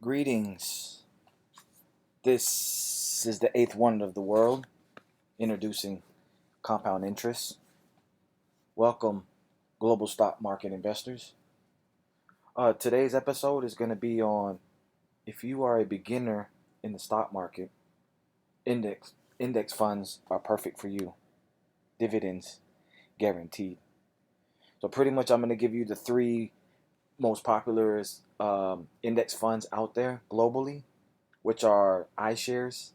Greetings. This is the eighth wonder of the world, introducing compound interest. Welcome, global stock market investors. Today's episode is going to be on if you are a beginner in the stock market, index funds are perfect for you. Dividends guaranteed. So pretty much, I'm going to give you the three most popular index funds out there globally, which are iShares,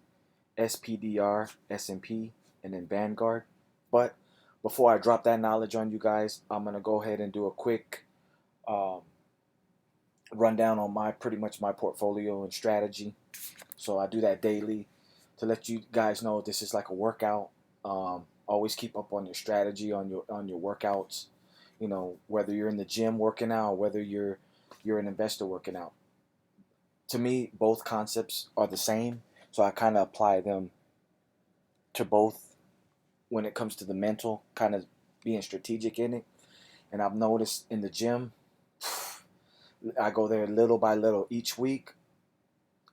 SPDR, S&P, and then Vanguard. But before I drop that knowledge on you guys, I'm gonna go ahead and do a quick um, rundown on pretty much my portfolio and strategy. So I do that daily to let you guys know this is like a workout. Always keep up on your strategy on your workouts. You know, whether you're in the gym working out, or whether you're an investor working out. To me, both concepts are the same, so I kind of apply them to both when it comes to the mental, kind of being strategic in it. And I've noticed in the gym, I go there little by little each week.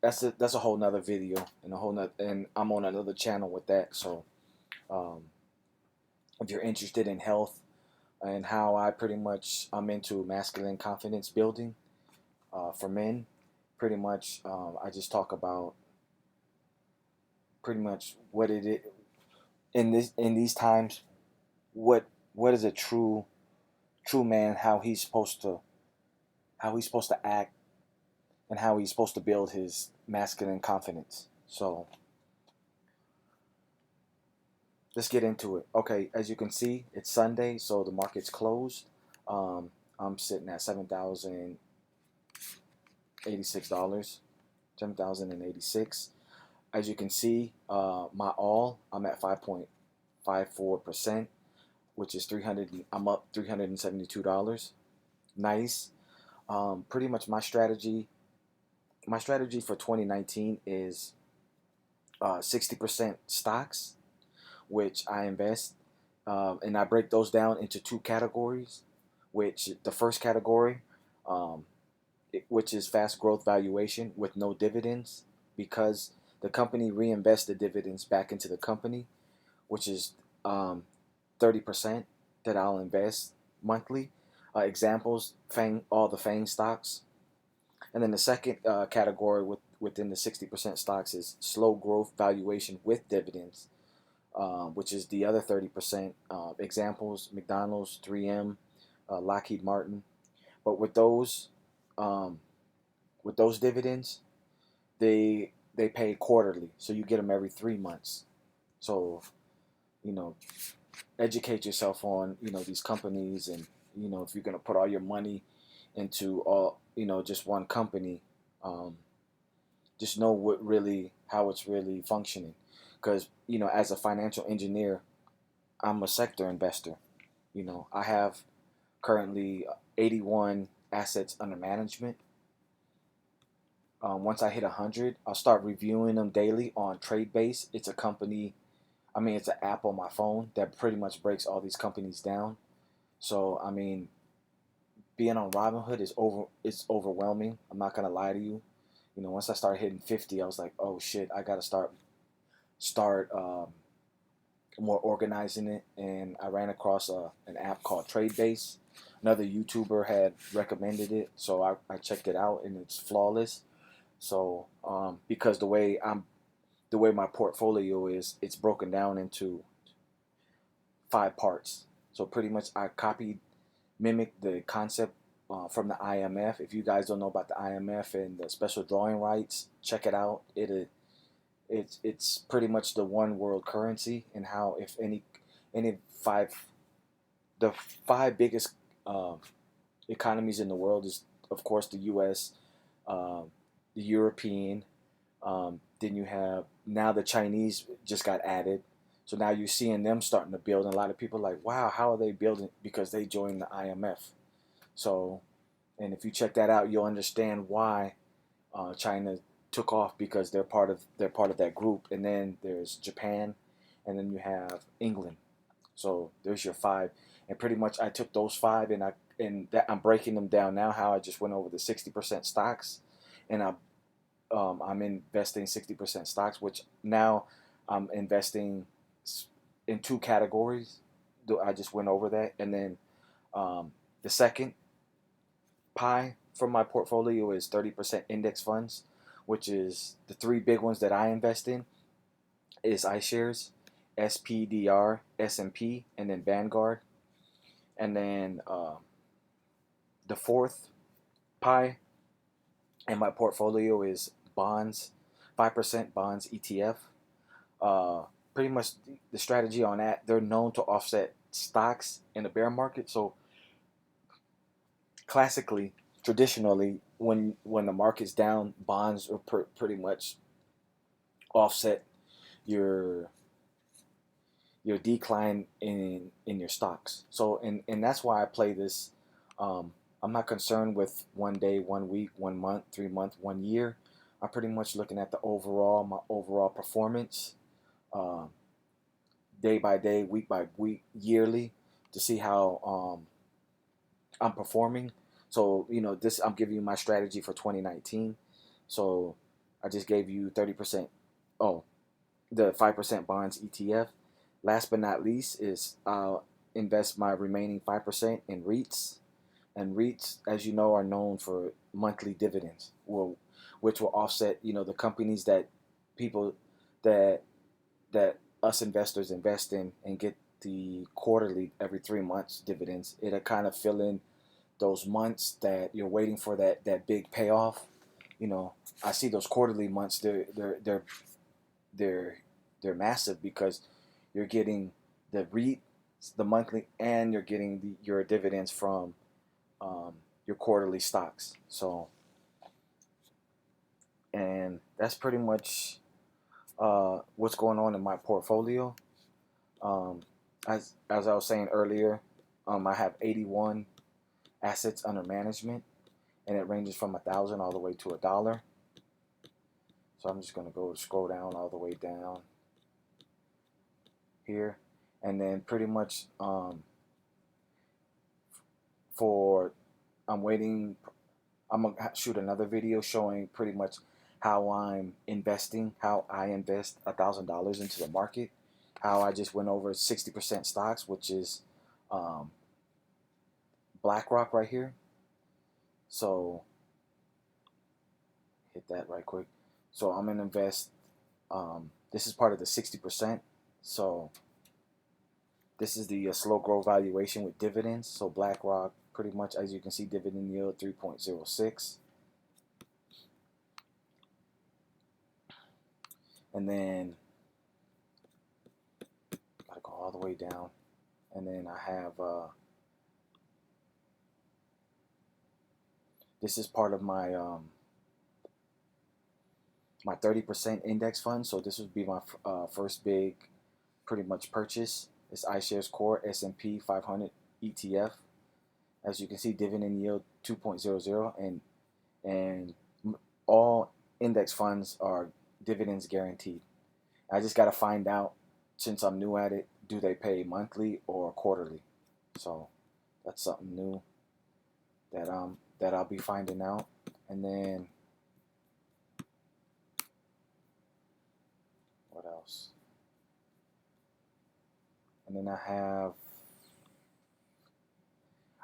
That's a whole nother video and and I'm on another channel with that. So um, if you're interested in health and how I'm into masculine confidence building for men, pretty much I just talk about pretty much what it is in these times. What is a true man? How he's supposed to act and how he's supposed to build his masculine confidence. So let's get into it. Okay, as you can see, it's Sunday, so the market's closed. I'm sitting at $7,086, 7,086. As you can see, I'm at 5.54%, which is 300. I'm up $372. Nice. Pretty much my strategy. My strategy for 2019 is 60% stocks, which I invest, and I break those down into two categories. Which the first category, um, which is fast growth valuation with no dividends, because the company reinvests the dividends back into the company, which is 30% that I'll invest monthly. Examples: all the Fang stocks. And then the second category within the 60% stocks is slow growth valuation with dividends, which is the other 30%. Examples: McDonald's, 3M, Lockheed Martin. But um, with those dividends, they pay quarterly, so you get them every 3 months. So you know, educate yourself on these companies, and if you're gonna put all your money into just one company, um, just know how it's really functioning. Because as a financial engineer, I'm a sector investor. I have currently 81 assets under management. Once I hit 100, I'll start reviewing them daily on TradeBase. It's a company, I mean, it's an app on my phone that pretty much breaks all these companies down. So, I mean, being on Robinhood it's overwhelming. I'm not gonna lie to you. Once I started hitting 50, I was like, oh shit, I gotta start more organizing it. And I ran across an app called TradeBase. Another YouTuber had recommended it, so I checked it out, and it's flawless. So because the way my portfolio is, it's broken down into 5 parts. So pretty much I mimic the concept from the IMF. If you guys don't know about the IMF and the special drawing rights, check it out. It's pretty much the one world currency, and how if any the five biggest uh, economies in the world is, of course, the U.S., the European. Then you have now the Chinese just got added. So now you're seeing them starting to build, and a lot of people are like, wow, how are they building? Because they joined the IMF. So, and if you check that out, you'll understand why China took off, because they're part of that group. And then there's Japan, and then you have England. So there's your five, and pretty much I took those five, and I'm breaking them down now. How I just went over the 60% stocks, and I'm investing 60% stocks, which now I'm investing in two categories. I just went over that. And then the second pie from my portfolio is 30% index funds, which is the three big ones that I invest in is iShares, SPDR, S&P, and then Vanguard. And then the fourth pie in my portfolio is bonds, 5% bonds ETF. Uh, Pretty much the strategy on that, they're known to offset stocks in the bear market. So classically, traditionally, when the market's down, bonds are pretty much offset your decline in your stocks. So and that's why I play this. I'm not concerned with 1 day, 1 week, 1 month, 3 month, 1 year. I'm pretty much looking at my overall performance, uh, day by day, week by week, yearly, to see how I'm performing. So this I'm giving you my strategy for 2019. So I just gave you 30%. Oh, the 5% bonds ETF. Last but not least is I'll invest my remaining 5% in REITs. And REITs, as you know, are known for monthly dividends, which will offset the companies that people that that us investors invest in and get the quarterly every 3 months dividends. It'll kind of fill in those months that you're waiting for that big payoff. I see those quarterly months. They're they're massive because you're getting the REIT, the monthly, and you're getting your dividends from your quarterly stocks. So, and that's pretty much what's going on in my portfolio. Um, as I was saying earlier, I have 81 assets under management, and it ranges from 1,000 all the way to $1. So I'm just gonna go scroll down all the way down here, and then pretty much for I'm waiting. I'm gonna shoot another video showing pretty much how I'm investing, how I invest $1,000 into the market, how I just went over 60% stocks, which is um, BlackRock right here. So hit that right quick. So I'm gonna invest. This is part of the 60%. So this is the slow growth valuation with dividends. So BlackRock, pretty much as you can see, dividend yield 3.06. And then gotta go all the way down. And then I have this is part of my my 30% index fund. So this would be my first big, pretty much purchase. It's iShares Core S&P 500 ETF. As you can see, dividend yield 2.00, and all index funds are dividends guaranteed. I just got to find out, since I'm new at it, do they pay monthly or quarterly? So that's something new that I'll be finding out. And then what else? And then I have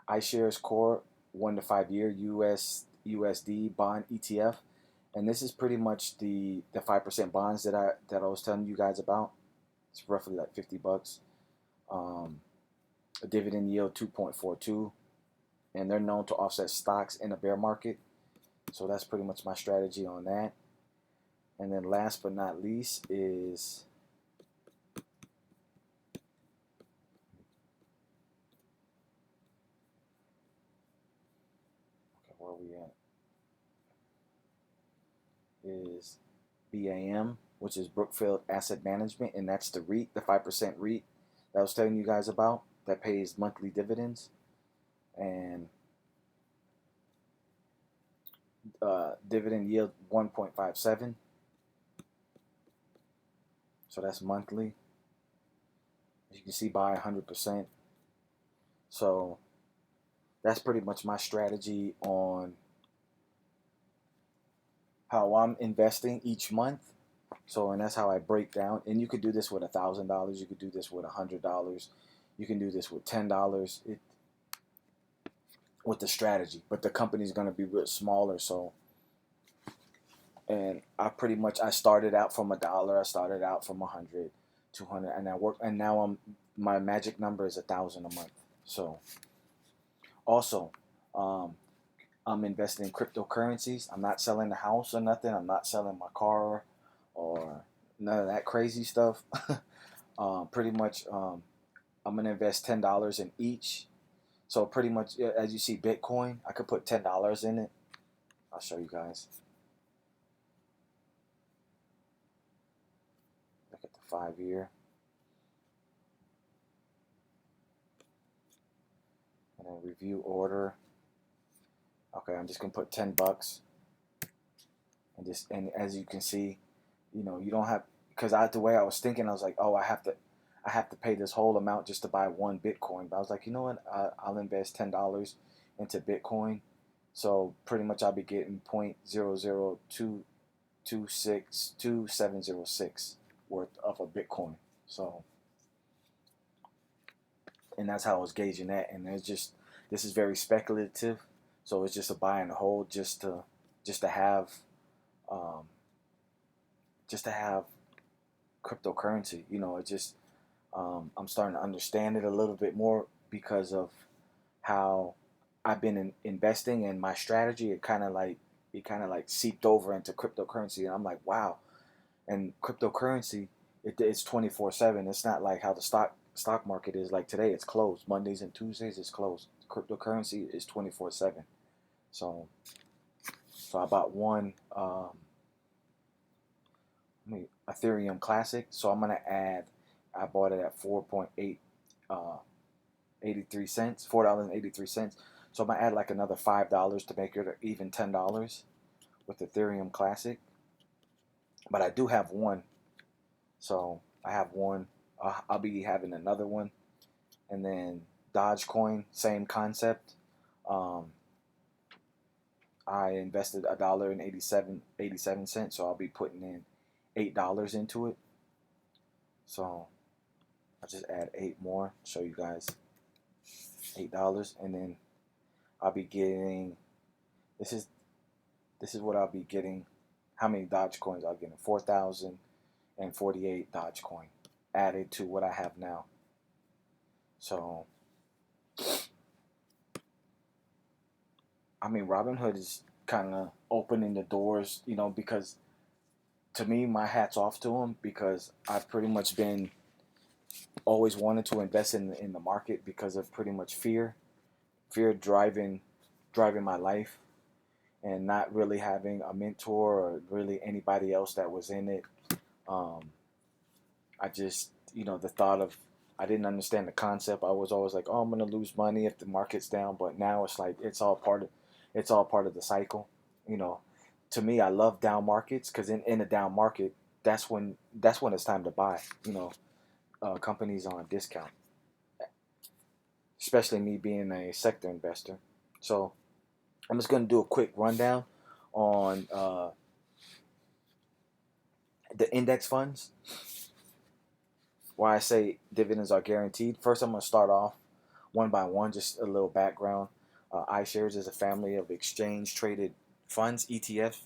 iShares Core 1 to 5 year USD bond ETF, and this is pretty much the 5% bonds that I was telling you guys about. It's roughly like $50. A dividend yield 2.42, and they're known to offset stocks in a bear market. So that's pretty much my strategy on that. And then last but not least is where we at is BAM, which is Brookfield Asset Management, and that's the REIT, the 5% REIT that I was telling you guys about that pays monthly dividends. And dividend yield 1.57. So that's monthly. As you can see, buy 100%. So that's pretty much my strategy on how I'm investing each month. So, and that's how I break down. And you could do this with $1,000. You could do this with $100. You can do this with $10. With the strategy, but the company's going to be real smaller. So, and I started out from $1. I started out from 100, 200, and I work. And now my magic number is 1,000 a month. So, also, um, I'm investing in cryptocurrencies. I'm not selling the house or nothing. I'm not selling my car or none of that crazy stuff. Pretty much, I'm gonna invest $10 in each. So pretty much, as you see, Bitcoin, I could put $10 in it. I'll show you guys. Look at the 5-year, and then review order. Okay, I'm just gonna put $10, and as you can see, you don't have, because the way I was thinking, I was like, oh, I have to pay this whole amount just to buy one Bitcoin. But I was like, you know what? I'll invest $10 into Bitcoin. So pretty much I'll be getting 0.002262706 worth of a Bitcoin. So, and that's how I was gauging that. And this is very speculative. So it's just a buy and hold just to have um, just to have cryptocurrency. It just I'm starting to understand it a little bit more because of how I've been investing, and my strategy. It kind of like seeped over into cryptocurrency, and I'm like, wow. And cryptocurrency, it's 24/7. It's not like how the stock market is. Like today, it's closed. Mondays and Tuesdays, it's closed. Cryptocurrency is 24/7. So I bought one. Ethereum Classic. So I'm gonna add. I bought it at 4.8 83 cents, $4.83. So I'm gonna add like another $5 to make it even $10 with Ethereum Classic. But I do have one, so I have one. I'll be having another one, and then Dogecoin, same concept. Um, I invested $1.87, so I'll be putting in $8 into it. So I'll just add 8 more. Show you guys $8, and then I'll be getting. This is what I'll be getting. How many Dogecoins I'll get? 4,048 Dogecoin added to what I have now. So, Robinhood is kind of opening the doors, because to me, my hat's off to them, because I've pretty much been always wanted to invest in the market because of pretty much fear driving my life, and not really having a mentor or really anybody else that was in it. I just, the thought of, I didn't understand the concept. I was always like, oh, I'm gonna lose money if the market's down. But now it's like it's all part of the cycle. You know, to me, I love down markets, because in a down market, that's when it's time to buy. Companies on discount, especially me being a sector investor. So I'm just gonna do a quick rundown on the index funds. Why I say dividends are guaranteed. First, I'm going to start off one by one, just a little background. iShares is a family of exchange traded funds, ETF,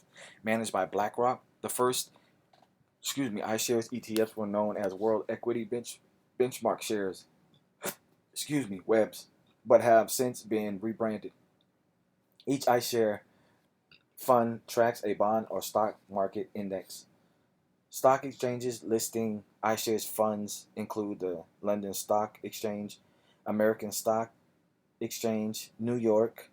managed by BlackRock. The first, iShares ETFs were known as World Equity Benchmark Shares, WEBs, but have since been rebranded. Each iShare fund tracks a bond or stock market index. Stock exchanges listing iShares funds include the London Stock Exchange, American Stock Exchange, New York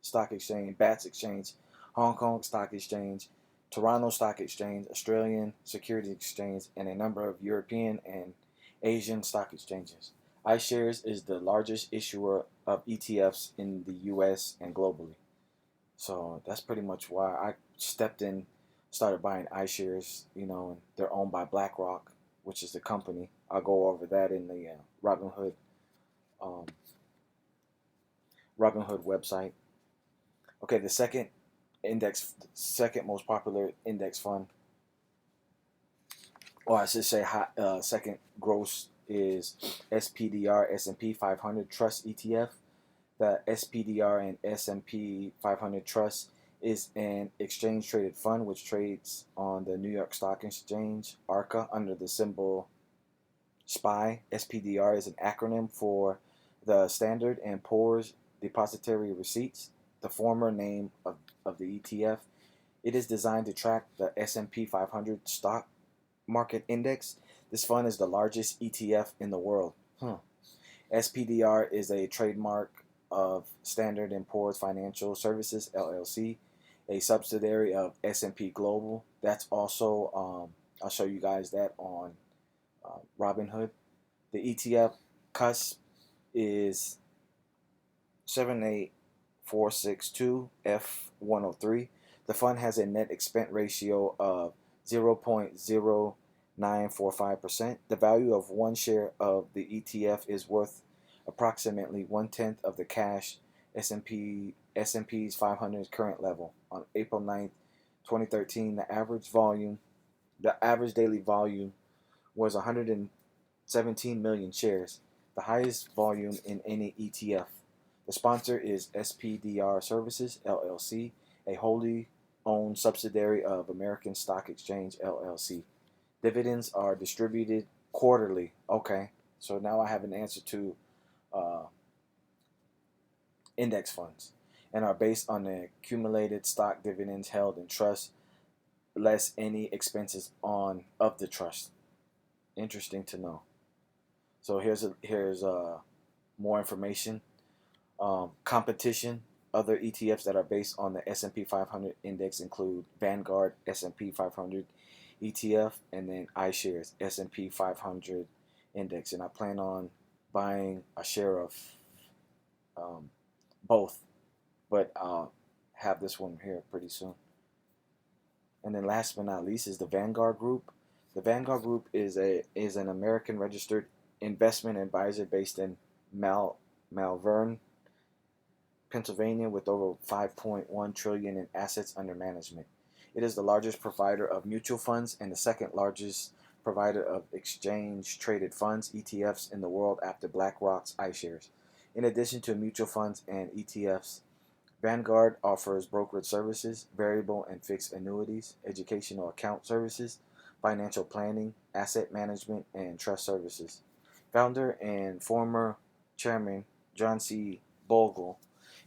Stock Exchange, BATS Exchange, Hong Kong Stock Exchange, Toronto Stock Exchange, Australian Securities Exchange, and a number of European and Asian stock exchanges. iShares is the largest issuer of ETFs in the US and globally. So that's pretty much why I stepped in, started buying iShares, and they're owned by BlackRock, which is the company. I'll go over that in the um, Robinhood website. Okay, the second second most popular index fund, or I should say second gross, is SPDR S&P 500 Trust ETF. The SPDR and S&P 500 Trust is an exchange traded fund which trades on the New York Stock Exchange, ARCA, under the symbol SPY. SPDR is an acronym for the Standard and Poor's Depository Receipts, the former name of the ETF. It is designed to track the S&P 500 stock market index. This fund is the largest ETF in the world. SPDR is a trademark of Standard and Poor's Financial Services LLC, a subsidiary of S&P Global. That's also I'll show you guys that on Robinhood. The ETF cusp is 78462F103. The fund has a net expense ratio of 0.0945%. The value of one share of the ETF is worth approximately 1/10 of the cash S&P's 500's current level. On April 9th, 2013, the average daily volume was 117 million shares, the highest volume in any ETF. The sponsor is SPDR Services LLC, a wholly owned subsidiary of American Stock Exchange LLC. Dividends are distributed quarterly. Okay, so now I have an answer to index funds, and are based on the accumulated stock dividends held in trust less any expenses of the trust. Interesting to know. So here's more information. Competition. Other ETFs that are based on the S&P 500 index include Vanguard S&P 500 ETF, and then iShares S&P 500 index. And I plan on buying a share of both, but I'll have this one here pretty soon. And then last but not least is the Vanguard Group. The Vanguard Group is an American registered investment advisor based in Malvern, Pennsylvania, with over 5.1 trillion in assets under management. It is the largest provider of mutual funds and the second largest provider of exchange traded funds, ETFs, in the world after BlackRock's iShares. In addition to mutual funds and ETFs, Vanguard offers brokerage services, variable and fixed annuities, educational account services, financial planning, asset management, and trust services. Founder and former chairman John C. Bogle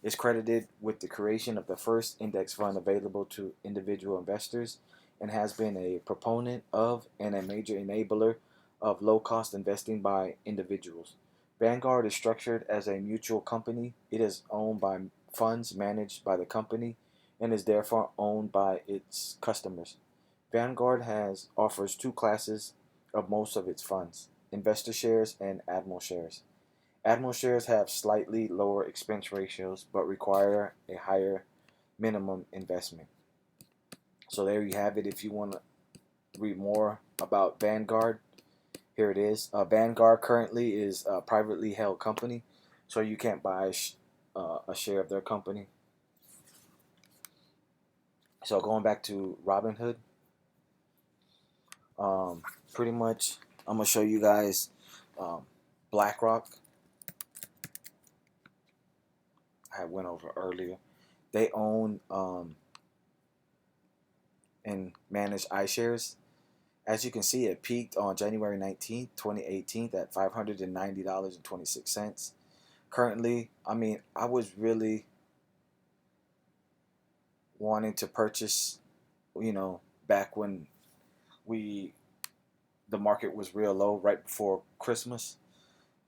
is credited with the creation of the first index fund available to individual investors, and has been a proponent of and a major enabler of low-cost investing by individuals. Vanguard is structured as a mutual company. It is owned by funds managed by the company and is therefore owned by its customers. Vanguard offers two classes of most of its funds: investor shares and Admiral shares. Admiral shares have slightly lower expense ratios but require a higher minimum investment. So there you have it. If you want to read more about Vanguard, here it is. Vanguard currently is a privately held company, so you can't buy a share of their company. So going back to Robinhood, pretty much I'm going to show you guys BlackRock. I went over earlier. They own and manage iShares. As you can see, it peaked on January 19th, 2018 at $590.26. Currently, I was really wanting to purchase, back when the market was real low, right before Christmas.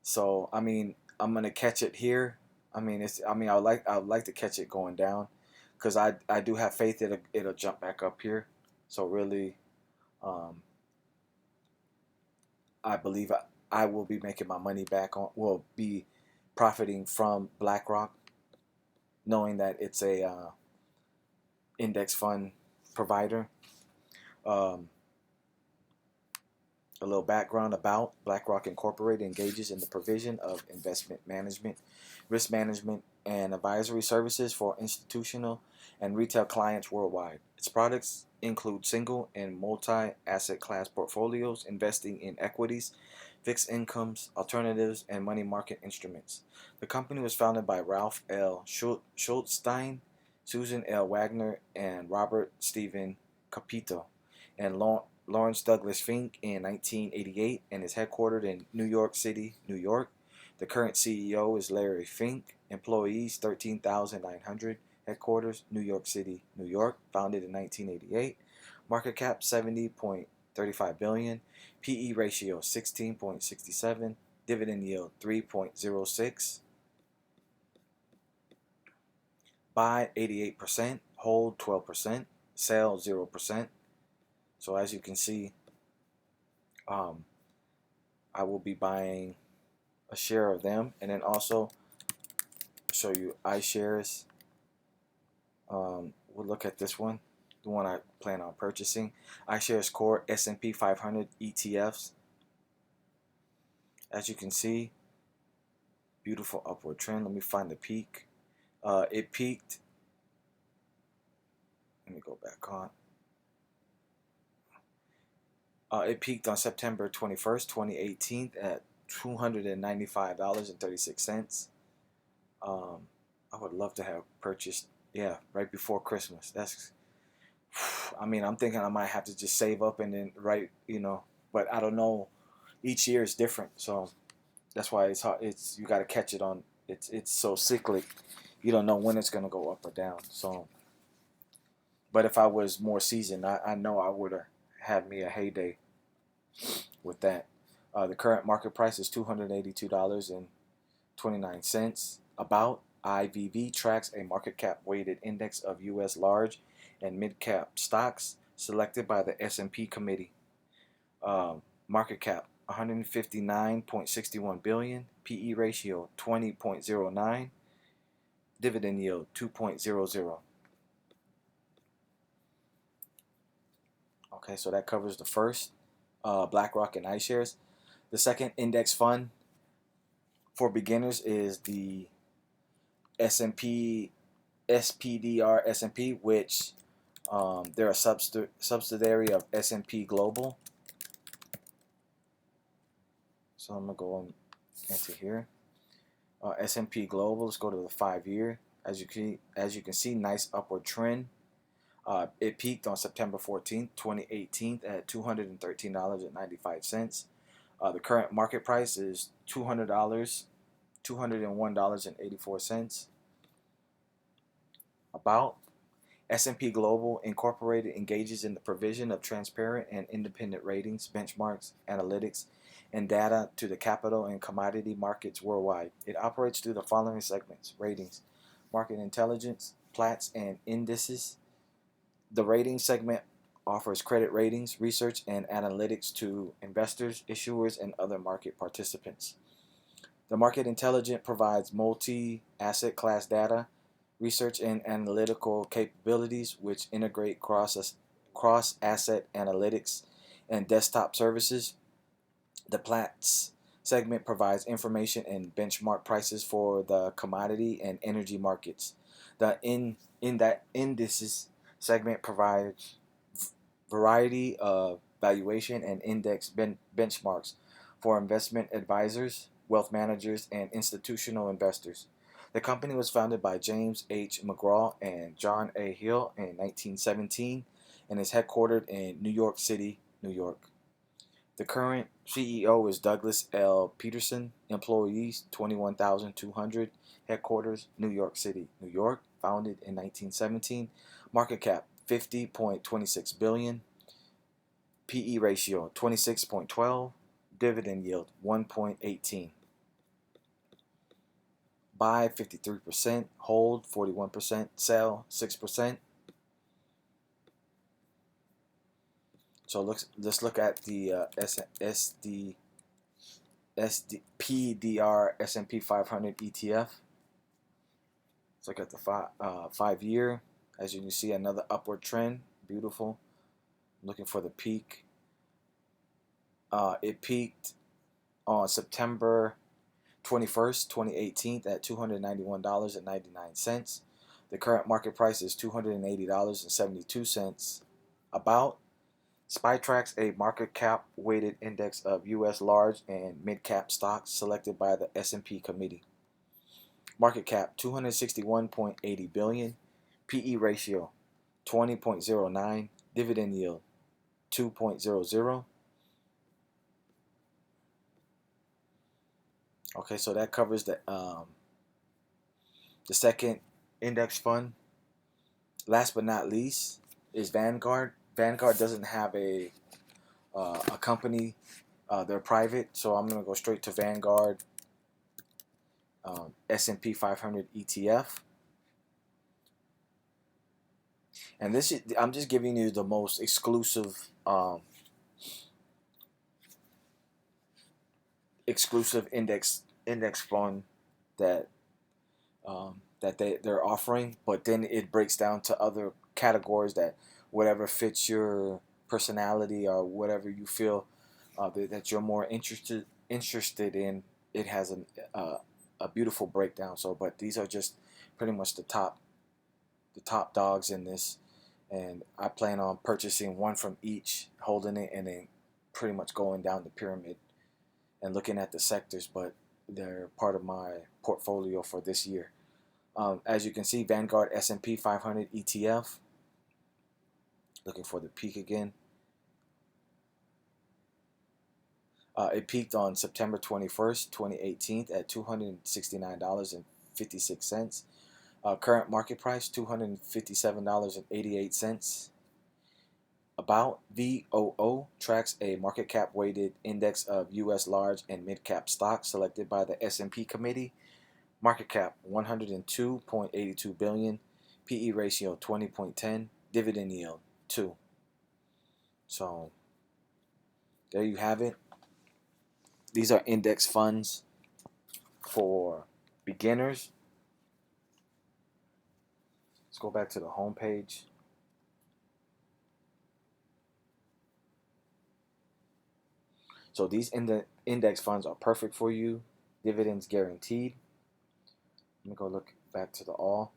So, I'm gonna catch it here. I would like to catch it going down, because I do have faith that it'll jump back up here. So really, I believe I will be making my money back will be profiting from BlackRock, knowing that it's a index fund provider. A little background about BlackRock Incorporated: engages in the provision of investment management, risk management, and advisory services for institutional and retail clients worldwide. Its products include single and multi-asset class portfolios investing in equities, fixed incomes, alternatives, and money market instruments. The company was founded by Ralph L. Schultstein, Susan L. Wagner, and Robert Stephen Capito, and Lawrence Douglas Fink in 1988, and is headquartered in New York City, New York. The current CEO is Larry Fink. Employees 13,900. Headquarters New York City, New York. Founded in 1988. Market cap 70.35 billion. PE ratio 16.67. Dividend yield 3.06. Buy 88%. Hold 12%. Sell 0%. So as you can see, I will be buying a share of them, and then also show you iShares. We'll look at this one, the one I plan on purchasing. iShares Core S&P 500 ETFs. As you can see, beautiful upward trend. Let me find the peak. It peaked. Let me go back on. It peaked on September 21st, 2018 at $295.36. I would love to have purchased, yeah, right before Christmas. That's, I mean, I'm thinking I might have to just save up and then but I don't know. Each year is different, so that's why it's hard. You got to catch it on. It's so cyclic. You don't know when it's gonna go up or down. So, but if I was more seasoned, I know I would have had me a heyday with that. The current market price is $282.29. About IVV tracks a market cap weighted index of U.S. large and mid cap stocks selected by the S&P committee. Market cap 159.61 billion. PE ratio 20.09. Dividend yield 2.00. Okay, so that covers the first, BlackRock and iShares. The second index fund for beginners is the S&P SPDR S&P, which they're a subsidiary of S&P Global. So I'm gonna go into here. S&P Global. Let's go to the 5-year. As you can see, nice upward trend. It peaked on September 14th, 2018 at $213.95. The current market price is $201.84. About S&P Global Incorporated engages in the provision of transparent and independent ratings, benchmarks, analytics, and data to the capital and commodity markets worldwide. It operates through the following segments: ratings, market intelligence, Platts, and indices. The ratings segment offers credit ratings, research, and analytics to investors, issuers, and other market participants. The market intelligence provides multi-asset class data, research, and analytical capabilities which integrate cross-asset analytics and desktop services. The Platts segment provides information and benchmark prices for the commodity and energy markets. The indices segment provides variety of valuation and index benchmarks for investment advisors, wealth managers, and institutional investors. The company was founded by James H. McGraw and John A. Hill in 1917 and is headquartered in New York City, New York. The current CEO is Douglas L. Peterson. Employees 21,200. Headquarters New York City, New York. Founded in 1917. Market cap 50.26 billion. PE ratio 26.12. Dividend yield 1.18. Buy 53%, hold 41%, sell 6%. So let's look at the SPDR S&P 500 ETF. Let's look at the 5-year. As you can see, another upward trend. Beautiful. Looking for the peak. It peaked on September 21st, 2018 at $291.99. The current market price is $280.72. About SPY tracks a market cap weighted index of U.S. large and mid cap stocks selected by the S&P committee. Market cap 261.80 billion, PE ratio 20.09, dividend yield 2.00. Okay, so that covers the second index fund. Last but not least is Vanguard. Vanguard doesn't have a company. They're private, so I'm gonna go straight to Vanguard S&P 500 ETF. And this is, I'm just giving you the most exclusive index fund that they're offering, but then it breaks down to other categories that whatever fits your personality or whatever you feel that you're more interested in. It has a beautiful breakdown. So, but these are just pretty much the top dogs in this, and I plan on purchasing one from each, holding it, and then pretty much going down the pyramid and looking at the sectors, but they're part of my portfolio for this year. As you can see, Vanguard S&P 500 ETF. Looking for the peak again. It peaked on September 21st, 2018 at $269.56. Current market price, $257.88. About VOO tracks a market cap weighted index of U.S. large and mid cap stocks selected by the S&P committee. Market cap 102.82 billion, PE ratio 20.10, dividend yield 2. So there you have it. These are index funds for beginners. Let's go back to the home page. So these index funds are perfect for you. Dividends guaranteed. Let me go look back to the all.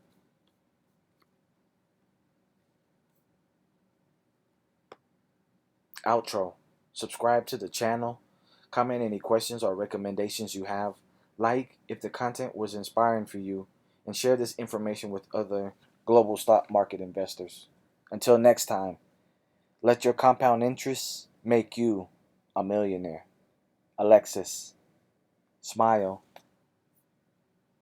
Outro. Subscribe to the channel. Comment any questions or recommendations you have. Like if the content was inspiring for you, and share this information with other global stock market investors. Until next time, let your compound interest make you a millionaire. Alexis, smile.